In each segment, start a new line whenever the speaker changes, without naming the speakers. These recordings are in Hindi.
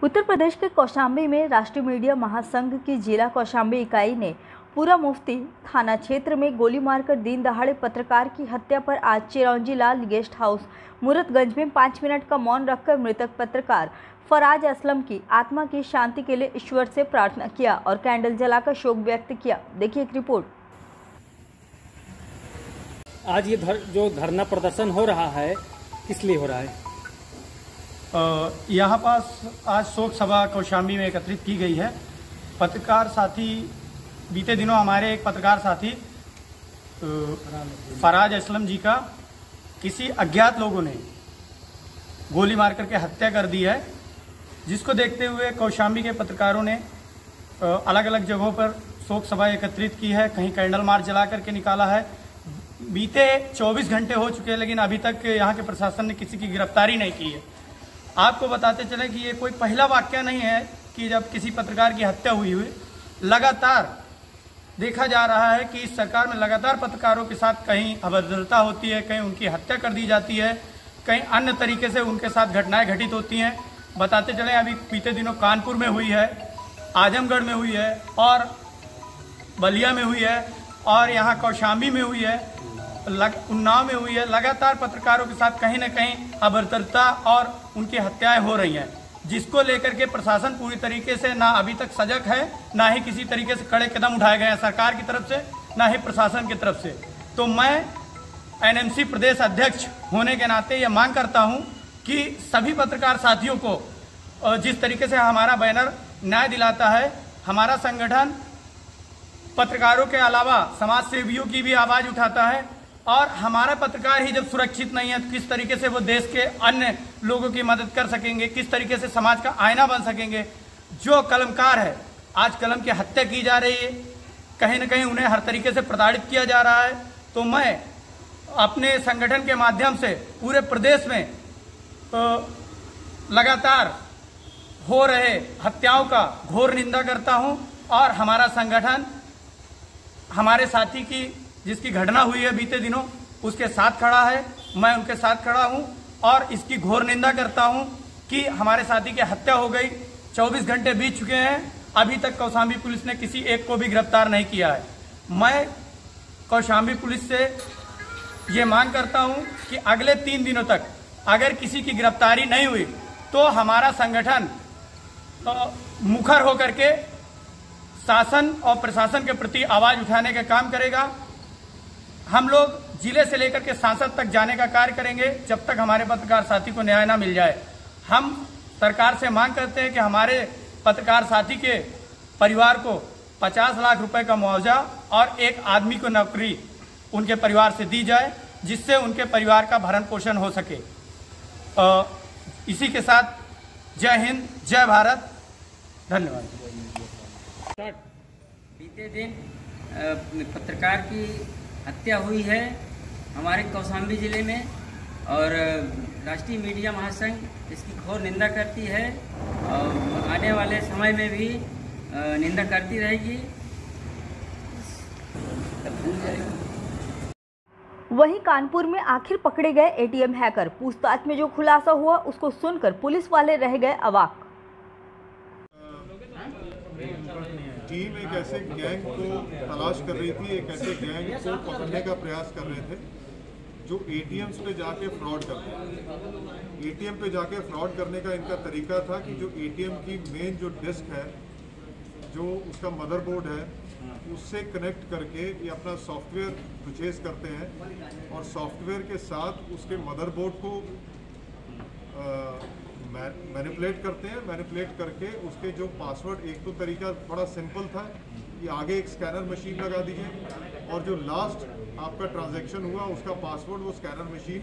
उत्तर प्रदेश के कौशाम्बी में राष्ट्रीय मीडिया महासंघ की जिला कौशाम्बी इकाई ने पूरा मुफ्ती थाना क्षेत्र में गोली मारकर दिन दहाड़े पत्रकार की हत्या पर आज चिरौंजी लाल गेस्ट हाउस मुरतगंज में 5 मिनट का मौन रखकर मृतक पत्रकार फराज असलम की आत्मा की शांति के लिए ईश्वर से प्रार्थना किया और कैंडल जलाकर शोक व्यक्त किया। देखिए एक रिपोर्ट।
आज ये जो धरना प्रदर्शन हो रहा है किस लिए हो रहा है?
यहाँ पास आज शोक सभा कौशाम्बी में एकत्रित की गई है। पत्रकार साथी बीते दिनों हमारे एक पत्रकार साथी फराज असलम जी का किसी अज्ञात लोगों ने गोली मार करके हत्या कर दी है, जिसको देखते हुए कौशाम्बी के पत्रकारों ने अलग अलग जगहों पर शोक सभा एकत्रित की है। कहीं कैंडल मार्च जला करके निकाला है। बीते 24 घंटे हो चुके हैं, लेकिन अभी तक यहाँ के प्रशासन ने किसी की गिरफ्तारी नहीं की है। आपको बताते चले कि ये कोई पहला वाकया नहीं है कि जब किसी पत्रकार की हत्या हुई। लगातार देखा जा रहा है कि इस सरकार में लगातार पत्रकारों के साथ कहीं अभद्रता होती है, कहीं उनकी हत्या कर दी जाती है, कहीं अन्य तरीके से उनके साथ घटनाएं घटित होती हैं। बताते चले अभी बीते दिनों कानपुर में हुई है, आजमगढ़ में हुई है और बलिया में हुई है और यहाँ कौशाम्बी में हुई है, उन्नाव में हुई है। लगातार पत्रकारों के साथ कहीं न कहीं अभद्रता और उनकी हत्याएं हो रही हैं, जिसको लेकर के प्रशासन पूरी तरीके से ना अभी तक सजग है, ना ही किसी तरीके से कड़े कदम उठाए गए हैं सरकार की तरफ से, ना ही प्रशासन की तरफ से। तो मैं एनएमसी प्रदेश अध्यक्ष होने के नाते ये मांग करता हूं कि सभी पत्रकार साथियों को जिस तरीके से हमारा बैनर न्याय दिलाता है, हमारा संगठन पत्रकारों के अलावा समाज सेवियों की भी आवाज उठाता है और हमारा पत्रकार ही जब सुरक्षित नहीं है तो किस तरीके से वो देश के अन्य लोगों की मदद कर सकेंगे, किस तरीके से समाज का आईना बन सकेंगे। जो कलमकार है, आज कलम की हत्या की जा रही है, कहीं न कहीं उन्हें हर तरीके से प्रताड़ित किया जा रहा है। तो मैं अपने संगठन के माध्यम से पूरे प्रदेश में लगातार हो रहे हत्याओं का घोर निंदा करता हूं और हमारा संगठन हमारे साथी की जिसकी घटना हुई है बीते दिनों उसके साथ खड़ा है। मैं उनके साथ खड़ा हूं और इसकी घोर निंदा करता हूं कि हमारे साथी की हत्या हो गई। 24 घंटे बीत चुके हैं, अभी तक कौशाम्बी पुलिस ने किसी एक को भी गिरफ्तार नहीं किया है। मैं कौशाम्बी पुलिस से ये मांग करता हूं कि अगले 3 दिनों तक अगर किसी की गिरफ्तारी नहीं हुई तो हमारा संगठन मुखर होकर के शासन और प्रशासन के प्रति आवाज उठाने का काम करेगा। हम लोग जिले से लेकर के सांसद तक जाने का कार्य करेंगे जब तक हमारे पत्रकार साथी को न्याय ना मिल जाए। हम सरकार से मांग करते हैं कि हमारे पत्रकार साथी के परिवार को 50 लाख रुपए का मुआवजा और एक आदमी को नौकरी उनके परिवार से दी जाए, जिससे उनके परिवार का भरण पोषण हो सके। इसी के साथ जय हिंद, जय भारत, धन्यवाद।
बीते दिन पत्रकार की हत्या हुई है हमारे कौशाम्बी जिले में और राष्ट्रीय मीडिया महासंघ इसकी घोर निंदा करती है और आने वाले समय में भी निंदा करती रहेगी।
वहीं कानपुर में आखिर पकड़े गए एटीएम हैकर, पूछताछ में जो खुलासा हुआ उसको सुनकर पुलिस वाले रह गए अवाक।
टीम एक ऐसे गैंग को तलाश कर रही थी, एक ऐसे गैंग को पकड़ने का प्रयास कर रहे थे जो एटीएम्स पे जाके फ्रॉड करते हैं। एटीएम पे जाके फ्रॉड करने का इनका तरीका था कि जो एटीएम की मेन जो डिस्क है, जो उसका मदरबोर्ड है, उससे कनेक्ट करके ये अपना सॉफ्टवेयर परचेज करते हैं और सॉफ्टवेयर के साथ उसके मदरबोर्ड को मैनिपुलेट करते हैं। मैनिपुलेट करके उसके जो पासवर्ड, एक तो तरीका बड़ा सिंपल था कि आगे एक स्कैनर मशीन लगा दीजिए और जो लास्ट आपका ट्रांजैक्शन हुआ उसका पासवर्ड वो स्कैनर मशीन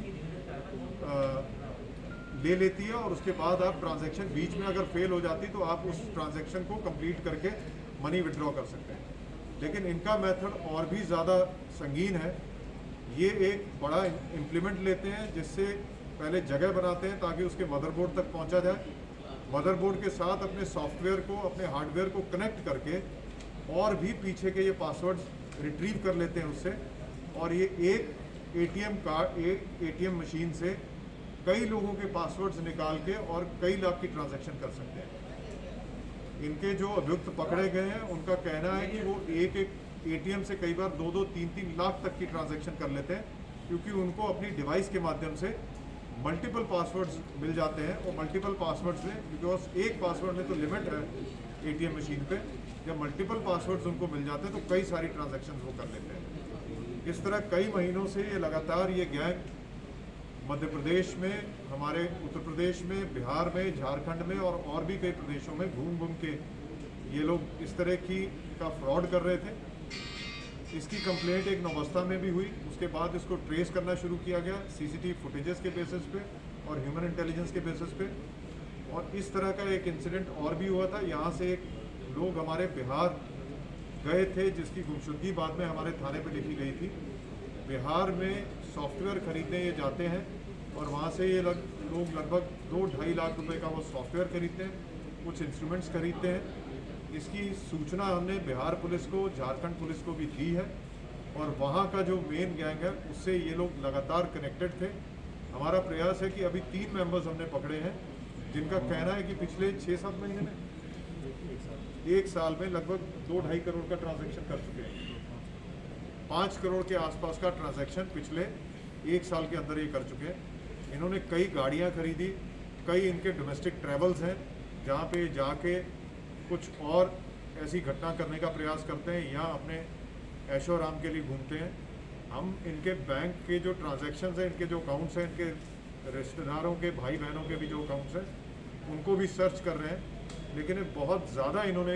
ले लेती है और उसके बाद आप ट्रांजैक्शन बीच में अगर फेल हो जाती तो आप उस ट्रांजैक्शन को कंप्लीट करके मनी विड्रॉ कर सकते हैं। लेकिन इनका मेथड और भी ज़्यादा संगीन है। ये एक बड़ा इम्प्लीमेंट लेते हैं, जिससे पहले जगह बनाते हैं ताकि उसके मदरबोर्ड तक पहुंचा जाए। मदरबोर्ड के साथ अपने सॉफ्टवेयर को, अपने हार्डवेयर को कनेक्ट करके और भी पीछे के ये पासवर्ड्स रिट्रीव कर लेते हैं उससे, और ये एक एटीएम कार्ड, एक एटीएम मशीन से कई लोगों के पासवर्ड्स निकाल के और कई लाख की ट्रांजैक्शन कर सकते हैं। इनके जो अभियुक्त पकड़े गए हैं उनका कहना है कि वो एक एटीएम से कई बार 2-2, 3-3 लाख तक की ट्रांजैक्शन कर लेते हैं, क्योंकि उनको अपनी डिवाइस के माध्यम से मल्टीपल पासवर्ड्स मिल जाते हैं। और मल्टीपल पासवर्ड्स में, बिकॉज एक पासवर्ड में तो लिमिट है एटीएम मशीन पे, जब मल्टीपल पासवर्ड्स उनको मिल जाते हैं तो कई सारी ट्रांजैक्शन वो कर लेते हैं। इस तरह कई महीनों से ये लगातार ये गैंग मध्य प्रदेश में, हमारे उत्तर प्रदेश में, बिहार में, झारखंड में और भी कई प्रदेशों में घूम घूम के ये लोग इस तरह का फ्रॉड कर रहे थे। इसकी कंप्लेंट एक नौबस्ता में भी हुई, उसके बाद इसको ट्रेस करना शुरू किया गया सीसीटीवी फुटेजेस के बेसिस पे और ह्यूमन इंटेलिजेंस के बेसिस पे। और इस तरह का एक इंसिडेंट और भी हुआ था। यहाँ से एक लोग हमारे बिहार गए थे, जिसकी गुमशुदगी बाद में हमारे थाने पे लिखी गई थी। बिहार में सॉफ्टवेयर खरीदने ये जाते हैं और वहाँ से ये लोग लगभग 2-2.5 लाख रुपए का वो सॉफ्टवेयर खरीदते हैं, कुछ इंस्ट्रूमेंट्स खरीदते हैं। इसकी सूचना हमने बिहार पुलिस को, झारखंड पुलिस को भी दी है और वहाँ का जो मेन गैंग है उससे ये लोग लगातार कनेक्टेड थे। हमारा प्रयास है कि अभी 3 मेंबर्स हमने पकड़े हैं, जिनका कहना है कि पिछले 6-7 महीने में, 1 साल में लगभग 2-2.5 करोड़ का ट्रांजैक्शन कर चुके हैं। 5 करोड़ के आसपास का ट्रांजैक्शन पिछले 1 साल के अंदर ये कर चुके हैं। इन्होंने कई गाड़ियाँ खरीदी, कई इनके डोमेस्टिक ट्रैवल्स हैं जहाँ पे जाके कुछ और ऐसी घटना करने का प्रयास करते हैं या अपने ऐशो आराम के लिए घूमते हैं। हम इनके बैंक के जो ट्रांजैक्शंस हैं, इनके जो अकाउंट्स हैं, इनके रिश्तेदारों के, भाई बहनों के भी जो अकाउंट्स हैं, उनको भी सर्च कर रहे हैं। लेकिन ये बहुत ज़्यादा इन्होंने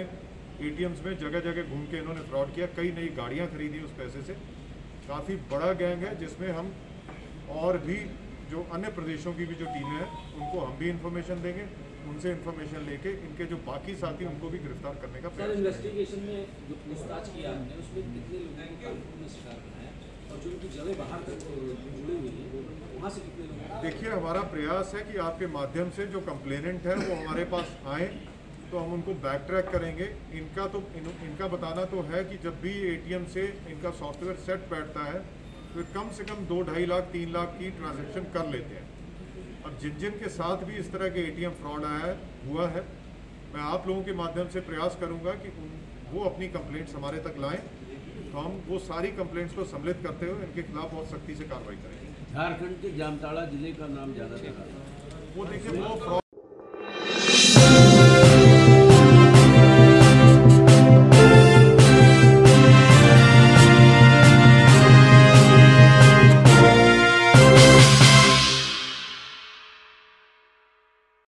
एटीएम्स में जगह जगह घूम के इन्होंने फ्रॉड किया। कई नई गाड़ियाँ खरीदी उस पैसे से। काफ़ी बड़ा गैंग है, जिसमें हम और भी जो अन्य प्रदेशों की भी जो टीमें हैं उनको हम भी इंफॉर्मेशन देंगे, उनसे इंफॉर्मेशन लेके इनके जो बाकी साथी उनको भी गिरफ्तार करने का प्रयास।
इन्वेस्टिगेशन में जो पूछताछ किया आपने, उसमें कितने लोगों को कानून में शिकार बनाया और जो उनकी जगह बाहर तक जुड़ी हुई है वहाँ से कितने लोग?
देखिए, हमारा प्रयास है कि आपके माध्यम से जो कंप्लेनेंट है वो हमारे पास आए तो हम उनको बैक ट्रैक करेंगे। इनका बताना तो है कि जब भी एटीएम से इनका सॉफ्टवेयर सेट बैठता है तो कम से कम 2-2.5 लाख 3 लाख की ट्रांजैक्शन कर लेते हैं। अब जिन के साथ भी इस तरह के एटीएम फ्रॉड हुआ है, मैं आप लोगों के माध्यम से प्रयास करूंगा कि वो अपनी कंप्लेंट्स हमारे तक लाएं, तो हम वो सारी कंप्लेंट्स को सम्मिलित करते हुए इनके खिलाफ बहुत सख्ती से कार्रवाई करेंगे।
झारखंड के जामताड़ा जिले का नाम ज़्यादा
वो देखिए, वो